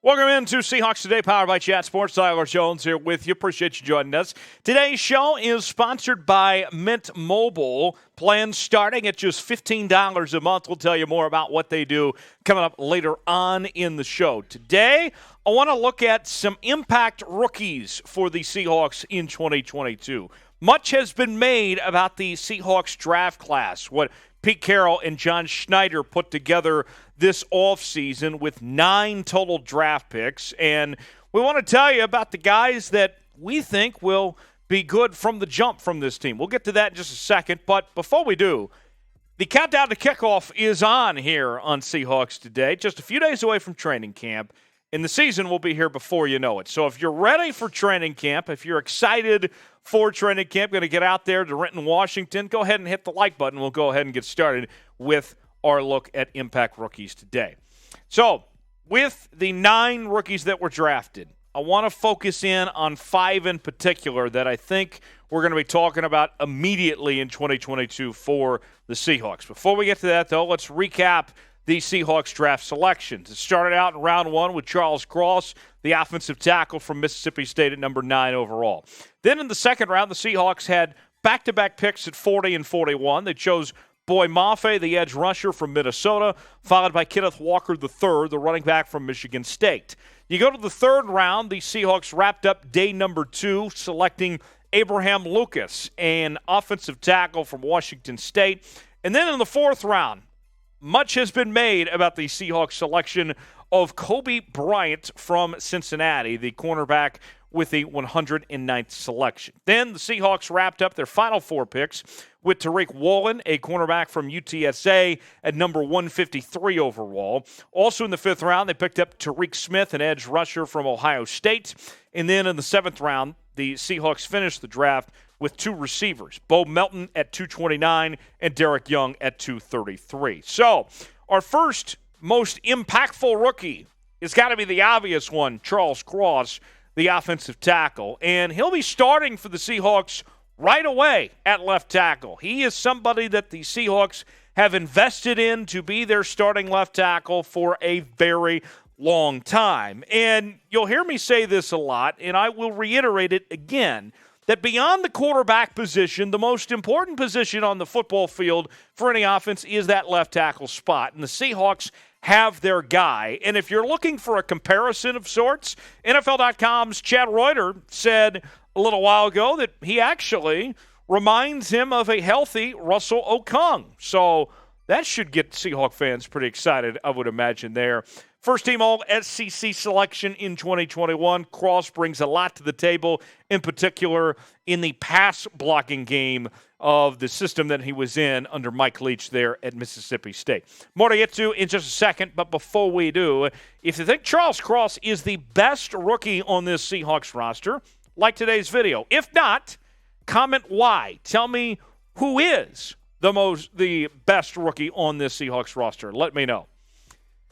Welcome into Seahawks Today, powered by Chat Sports. Tyler Jones here with you. Appreciate you joining us. Today's show is sponsored by Mint Mobile. Plans starting at just $15 a month. We'll tell you more about what they do coming up later on in the show. Today, I want to look at some impact rookies for the Seahawks in 2022. Much has been made about the Seahawks draft class, what Pete Carroll and John Schnedier put together this offseason with 9 total draft picks. And we want to tell you about the guys that we think will be good from the jump from this team. We'll get to that in just a second. But before we do, the countdown to kickoff is on here on Seahawks Today. Just a few days away from training camp. And the season will be here before you know it. So if you're ready for training camp, if you're excited for training camp, going to get out there to Renton, Washington, go ahead and hit the like button. We'll go ahead and get started with our look at impact rookies today. So with the 9 rookies that were drafted, I want to focus in on 5 in particular that I think we're going to be talking about immediately in 2022 for the Seahawks. Before we get to that, though, let's recap the Seahawks draft selections. It started out in round 1 with Charles Cross, the offensive tackle from Mississippi State at number 9 overall. Then in the second round, the Seahawks had back-to-back picks at 40 and 41. They chose Boye Mafe, the edge rusher from Minnesota, followed by Kenneth Walker III, the running back from Michigan State. You go to the third round, the Seahawks wrapped up day number 2, selecting Abraham Lucas, an offensive tackle from Washington State. And then in the fourth round, much has been made about the Seahawks selection of Coby Bryant from Cincinnati, the cornerback with the 109th selection. Then the Seahawks wrapped up their final 4 picks with Tariq Woolen, a cornerback from UTSA at number 153 overall. Also in the 5th round, they picked up Tariq Smith, an edge rusher from Ohio State. And then in the 7th round, the Seahawks finished the draft with 2 receivers, Bo Melton at 229 and Derek Young at 233. So our first most impactful rookie has got to be the obvious one, Charles Cross, the offensive tackle. And he'll be starting for the Seahawks right away at left tackle. He is somebody that the Seahawks have invested in to be their starting left tackle for a very long time. And you'll hear me say this a lot, and I will reiterate it again, that beyond the quarterback position, the most important position on the football field for any offense is that left tackle spot. And the Seahawks have their guy. And if you're looking for a comparison of sorts, NFL.com's Chad Reuter said a little while ago that he actually reminds him of a healthy Russell Okung. So that should get Seahawk fans pretty excited, I would imagine there. First-team All-SEC selection in 2021. Cross brings a lot to the table, in particular in the pass-blocking game of the system that he was in under Mike Leach there at Mississippi State. More to get to in just a second, but before we do, if you think Charles Cross is the best rookie on this Seahawks roster, like today's video. If not, comment why. Tell me who is the best rookie on this Seahawks roster. Let me know.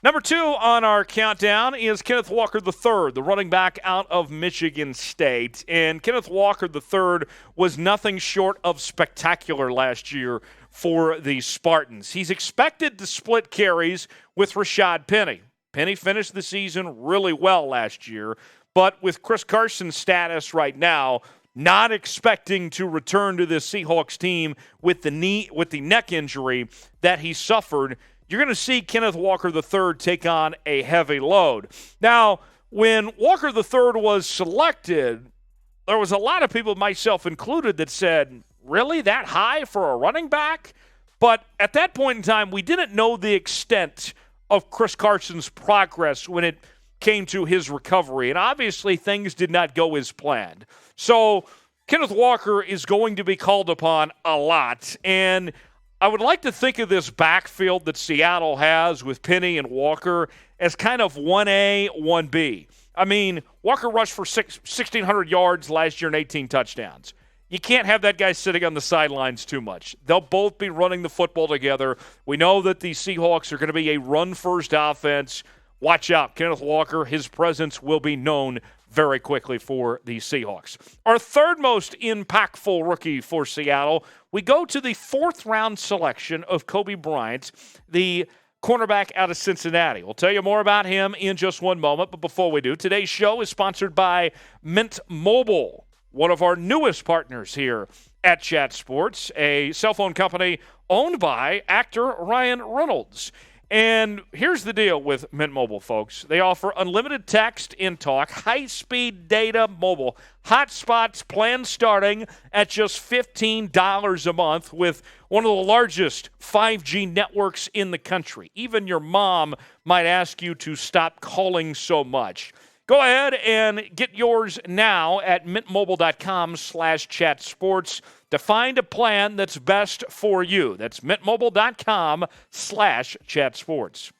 Number 2 on our countdown is Kenneth Walker III, the running back out of Michigan State. And Kenneth Walker III was nothing short of spectacular last year for the Spartans. He's expected to split carries with Rashad Penny. Penny finished the season really well last year, but with Chris Carson's status right now, not expecting to return to this Seahawks team with the neck injury that he suffered, you're going to see Kenneth Walker III take on a heavy load. Now, when Walker III was selected, there was a lot of people, myself included, that said, really, that high for a running back? But at that point in time, we didn't know the extent of Chris Carson's progress when it came to his recovery. And obviously, things did not go as planned. So Kenneth Walker is going to be called upon a lot. And I would like to think of this backfield that Seattle has with Penny and Walker as kind of 1A, 1B. I mean, Walker rushed for 1,600 yards last year and 18 touchdowns. You can't have that guy sitting on the sidelines too much. They'll both be running the football together. We know that the Seahawks are going to be a run-first offense. Watch out. Kenneth Walker, his presence will be known very quickly for the Seahawks. Our third most impactful rookie for Seattle, we go to the fourth-round selection of Coby Bryant, the cornerback out of Cincinnati. We'll tell you more about him in just one moment, but before we do, today's show is sponsored by Mint Mobile, one of our newest partners here at Chat Sports, a cell phone company owned by actor Ryan Reynolds. And here's the deal with Mint Mobile, folks. They offer unlimited text and talk, high-speed data mobile, hotspots plans starting at just $15 a month with one of the largest 5G networks in the country. Even your mom might ask you to stop calling so much. Go ahead and get yours now at mintmobile.com/chatsports to find a plan that's best for you. That's mintmobile.com/chatsports.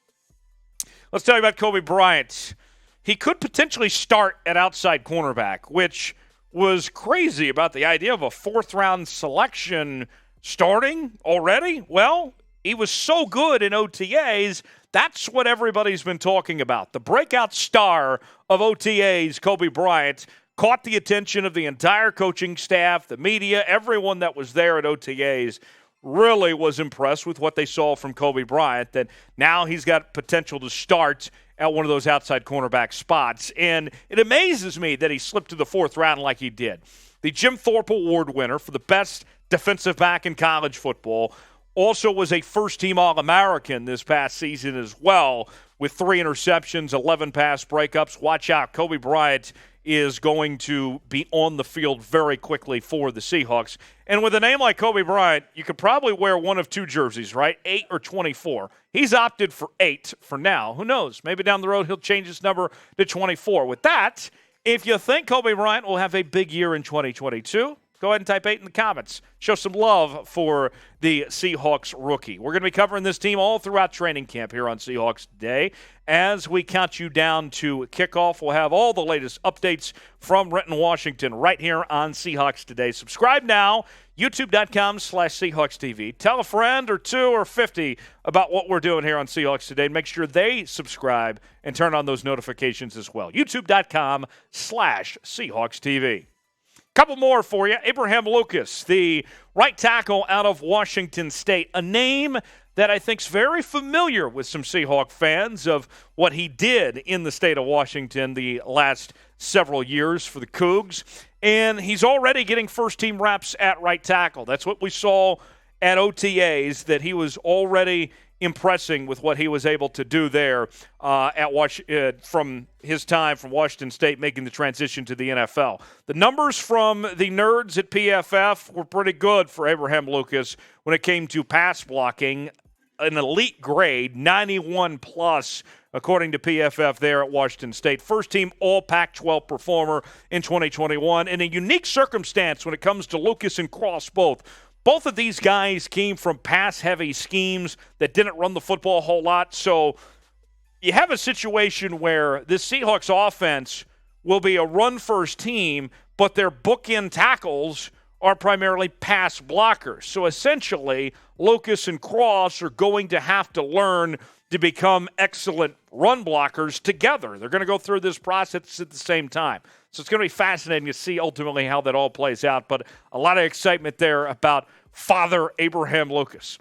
Let's tell you about Coby Bryant. He could potentially start at outside cornerback, which was crazy about the idea of a fourth-round selection starting already. Well, he was so good in OTAs, that's what everybody's been talking about. The breakout star of OTAs, Coby Bryant, caught the attention of the entire coaching staff, the media, everyone that was there at OTAs really was impressed with what they saw from Coby Bryant, that now he's got potential to start at one of those outside cornerback spots. And it amazes me that he slipped to the fourth round like he did. The Jim Thorpe Award winner for the best defensive back in college football also was a first-team All-American this past season as well, with 3 interceptions, 11 pass breakups. Watch out, Coby Bryant is going to be on the field very quickly for the Seahawks. And with a name like Coby Bryant, you could probably wear one of two jerseys, right? 8 or 24. He's opted for 8 for now. Who knows? Maybe down the road he'll change his number to 24. With that, if you think Coby Bryant will have a big year in 2022, go ahead and type 8 in the comments. Show some love for the Seahawks rookie. We're going to be covering this team all throughout training camp here on Seahawks Today. As we count you down to kickoff, we'll have all the latest updates from Renton, Washington, right here on Seahawks Today. Subscribe now, youtube.com/Seahawks TV. Tell a friend or 2 or 50 about what we're doing here on Seahawks Today. Make sure they subscribe and turn on those notifications as well. youtube.com/Seahawks TV. Couple more for you. Abraham Lucas, the right tackle out of Washington State, a name that I think is very familiar with some Seahawk fans of what he did in the state of Washington the last several years for the Cougs. And he's already getting first-team reps at right tackle. That's what we saw at OTAs, that he was already impressing with what he was able to do there from his time from Washington State, making the transition to the NFL. The numbers from the nerds at PFF were pretty good for Abraham Lucas when it came to pass blocking. An elite grade, 91 plus, according to PFF there at Washington State. First team all Pac-12 performer in 2021. In a unique circumstance when it comes to Lucas and Cross both. Both of these guys came from pass-heavy schemes that didn't run the football a whole lot. So you have a situation where this Seahawks offense will be a run-first team, but their bookend tackles are primarily pass blockers. So essentially, Lucas and Cross are going to have to learn to become excellent run blockers together. They're going to go through this process at the same time. So it's going to be fascinating to see ultimately how that all plays out. But a lot of excitement there about Father Abraham Lucas.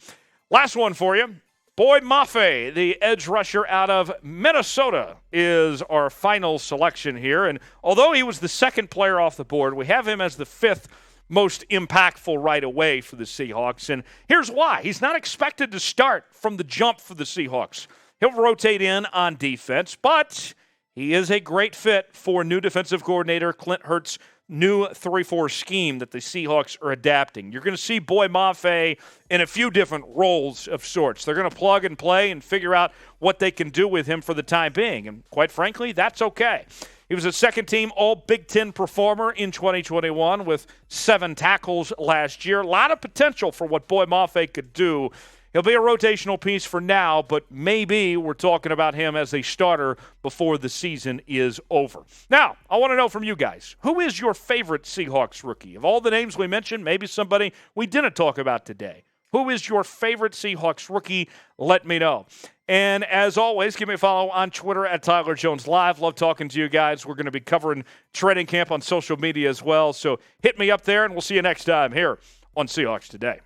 Last one for you. Boye Mafe, the edge rusher out of Minnesota, is our final selection here. And although he was the second player off the board, we have him as the 5th most impactful right away for the Seahawks. And here's why. He's not expected to start from the jump for the Seahawks. He'll rotate in on defense, but he is a great fit for new defensive coordinator Clint Hurtt's new 3-4 scheme that the Seahawks are adapting. You're going to see Boye Mafe in a few different roles of sorts. They're going to plug and play and figure out what they can do with him for the time being. And quite frankly, that's okay. He was a second-team All-Big Ten performer in 2021 with 7 tackles last year. A lot of potential for what Boye Mafe could do. He'll be a rotational piece for now, but maybe we're talking about him as a starter before the season is over. Now, I want to know from you guys, who is your favorite Seahawks rookie? Of all the names we mentioned, maybe somebody we didn't talk about today. Who is your favorite Seahawks rookie? Let me know. And as always, give me a follow on Twitter at Tyler Jones Live. Love talking to you guys. We're going to be covering training camp on social media as well. So hit me up there, and we'll see you next time here on Seahawks Today.